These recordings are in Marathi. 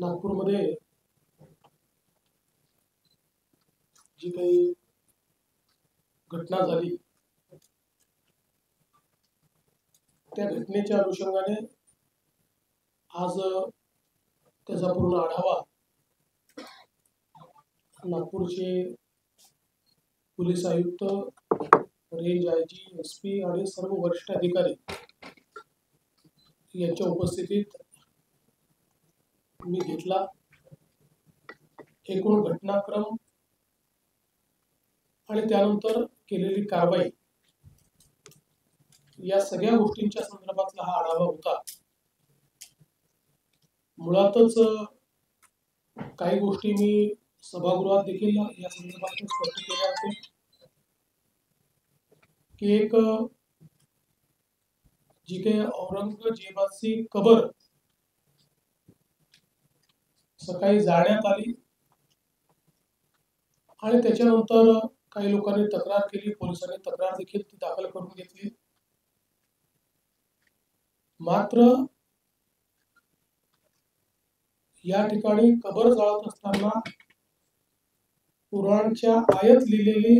नागपूरमध्ये जी काही घटना झाली त्या घटनेच्या अनुषंगाने आज त्याचा पूर्ण आढावा नागपूरचे पोलीस आयुक्त, रेंज आयजी, एसपी आणि सर्व वरिष्ठ अधिकारी यांच्या उपस्थितीत मी घेतला। एकूण घटनाक्रम आणि त्यानंतर केलेली कारवाई या सगळ्या गोष्टींच्या संदर्भातला हा आढावा होता। मुळातच काही गोष्टी मी सभागृहात देखील या संदर्भात स्पष्ट केल्या होत्या की एक जी काही औरंगजेबाची कबर सकाळी जाळण्यात आली आणि त्याच्यानंतर काही लोकांनी तक्रार केली, पोलिसांनी तक्रार देखील दाखल करून घेतली। मात्र या ठिकाणी कबर जाळत असताना कुराणच्या आयत लिहिलेली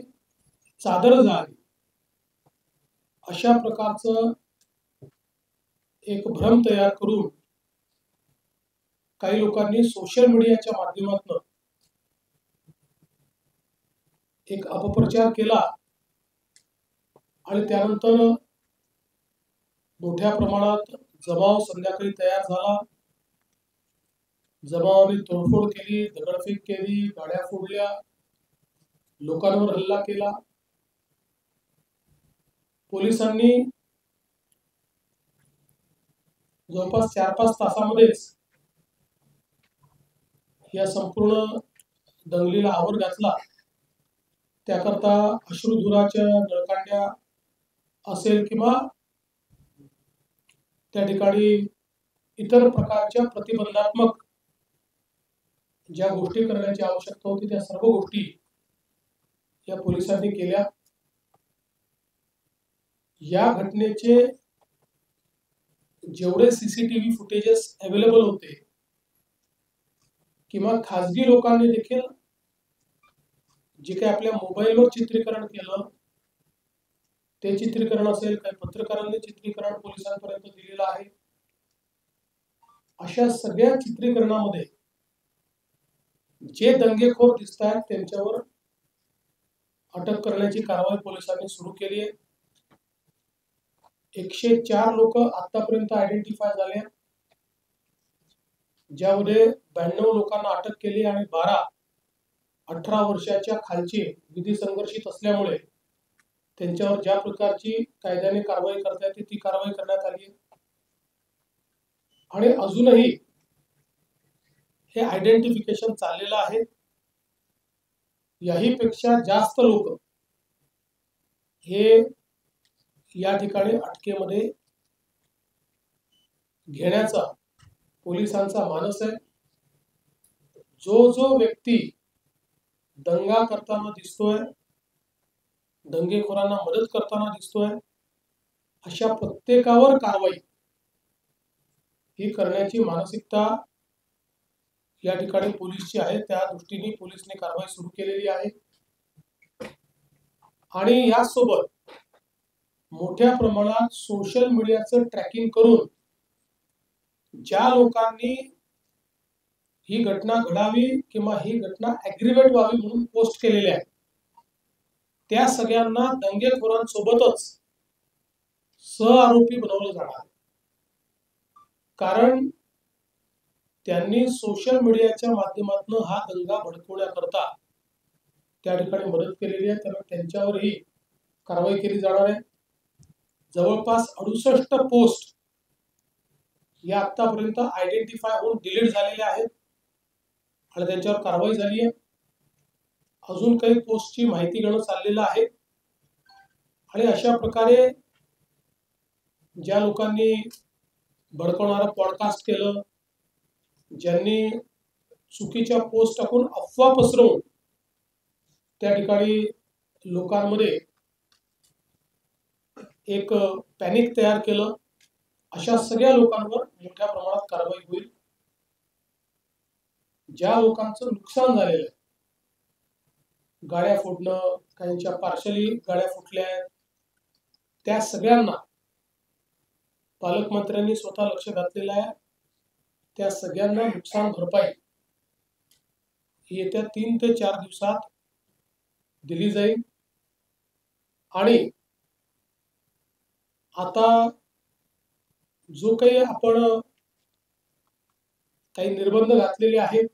चादर जाळली, अशा प्रकारचं एक भ्रम तयार करून काही लोकांनी सोशल मीडियाच्या माध्यमातून एक अपप्रचार केला आणि त्यानंतर मोठ्या प्रमाणात जमाव संध्याकाळी तयार झाला। जमावाने तोडफोड केली, दगडफेक केली, गाड्या फोडल्या, लोकांवर हल्ला केला। पोलिसांनी जवळपास 4-5 तासामध्येच या संपूर्ण दंगलीला आवर घातला। त्याकरता अश्रुधुराच्या नळकांड्या असेल किंवा त्या ठिकाणी इतर प्रकारच्या प्रतिबंधात्मक ज्या गोष्टी करण्याची आवश्यकता होती त्या सर्व गोष्टी या पोलिसांनी केल्या। या घटनेचे जेवढे सीसीटीव्ही फुटेजेस अवेलेबल होते किंवा खासगी लोकांनी देखील जे काही आपल्या मोबाईलवर चित्रीकरण केलं ते चित्रीकरण असेल, काही पत्रकारांनी चित्रीकरण पोलिसांपर्यंत दिलेलं आहे, अशा सगळ्या चित्रीकरणामध्ये जे दंगेखोर दिसत आहेत त्यांच्यावर अटक करण्याची कारवाई पोलिसांनी सुरू केली आहे। 104 लोक आतापर्यंत आयडेंटिफाय झाले, ज्यामध्ये 92 लोकांना अटक केली आणि 18 वर्षाच्या खालचे विधी संघर्षित असल्यामुळे त्यांच्यावर ज्या प्रकारची कायद्याने कारवाई करता येते ती कारवाई करण्यात आली आहे। आणि अजूनही हे आयडेंटिफिकेशन चाललेलं आहे। याही पेक्षा जास्त लोक हे या ठिकाणी अटकेमध्ये घेण्याचा पोलिसांचा मानस आहे। जो व्यक्ती दंगा करताना दिसतोय, दंगेखोरांना मदत करताना दिसतोय, अशा प्रत्येकावर कारवाई ही करण्याची मानसिकता या ठिकाणी पोलीसची आहे। त्या दृष्टीने पोलिसने कारवाई सुरू केलेली आहे। आणि यासोबत मोठ्या प्रमाणात सोशल मीडियाचं ट्रॅकिंग करून ज्या लोकांनी ही घटना घडावी किंवा ही घटना ऍग्रीवेट व्हावी म्हणून पोस्ट केलेले आहे त्या सगळ्यांना दंगेखोरांसोबतच सहआरोपी बनवलं जाणार आहे। कारण त्यांनी सोशल मीडियाच्या माध्यमातून हा दंगा भडकवण्याकरता त्या ठिकाणी मदत केलेली आहे, त्यामुळे त्यांच्यावरही कारवाई केली जाणार आहे। जवळपास 68 पोस्ट या आतापर्यंत आयडेंटिफाय होऊन डिलीट झालेल्या आहेत आणि त्यांच्यावर कारवाई झाली आहे। अजून काही पोस्टची माहिती घेणं चाललेलं आहे। आणि अशा प्रकारे ज्या लोकांनी भडकवणारा पॉडकास्ट केलं, ज्यांनी चुकीच्या पोस्ट टाकून अफवा पसरवून त्या ठिकाणी लोकांमध्ये एक पॅनिक तयार केलं, अशा सगळ्या लोकांवर मोठ्या प्रमाणात कारवाई होईल। ज्या लोकांचं नुकसान झालेलं आहे, गाड्या फोडणं, काहींच्या पार्शली गाड्या फुटल्या आहेत, त्या सगळ्यांना पालकमंत्र्यांनी स्वतः लक्ष घातलेलं आहे. त्या सगळ्यांना नुकसान भरपाई येत्या 3 ते 4 दिवसात दिली जाईल. आणि आता जो काही आपण काही निर्बंध घातलेले आहेत,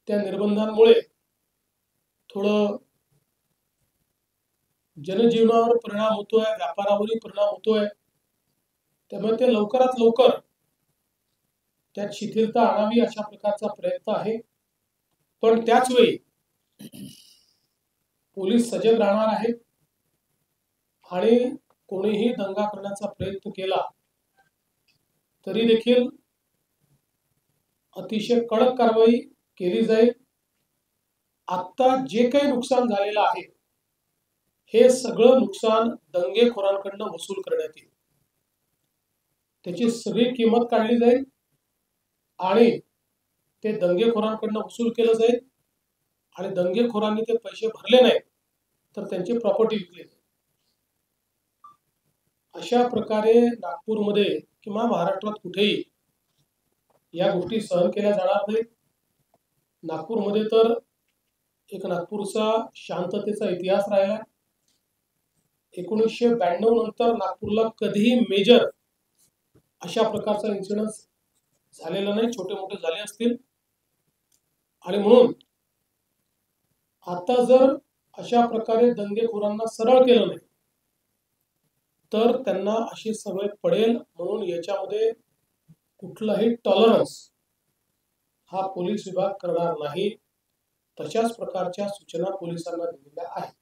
त्या निर्बंधांमुळे थोडं जनजीवनावर परिणाम होतोय, व्यापारावरही परिणाम होतोय. त्यामुळे ते लवकरात लवकर त्यात शिथिलता आणावी अशा प्रकारचा प्रयत्न आहे. पण त्याच वेळी पोलीस सजग राहणार आहेत आणि कोणीही दंगा करण्याचा प्रयत्न केला तरी देखील अतिशय कडक कारवाई केली जाईल. आता जे काही नुकसान झालेलं आहे, हे सगळं नुकसान दंगेखोरांकडनं वसूल करण्यात येईल. त्याची सगळी किंमत काढली जाईल आणि ते दंगेखोरांकडनं वसूल केलं जाईल. आणि दंगेखोरांनी ते पैसे भरले नाही तर त्यांची प्रॉपर्टी विकली जाईल. अशा प्रकारे नागपूरमध्ये किंवा महाराष्ट्रात कुठेही या गोष्टी सहन केल्या जाणार नाहीत. नागपूरमध्ये तर एक नागपूरचा शांततेचा इतिहास राहिला. 1992 नंतर नागपूरला कधीही मेजर अशा प्रकारचा इन्सिडन्स झालेला नाही. छोटे मोठे झाले असतील. आणि म्हणून आता जर अशा प्रकारे दंगेखोरांना सरळ केलं नाही तर त्यांना अशी सवय पडेल. म्हणून याच्यामध्ये कुठलाही टॉलरन्स हा पोलीस विभाग करणार नाही. तशाच प्रकारच्या सूचना पोलिसांना दिलेल्या आहेत.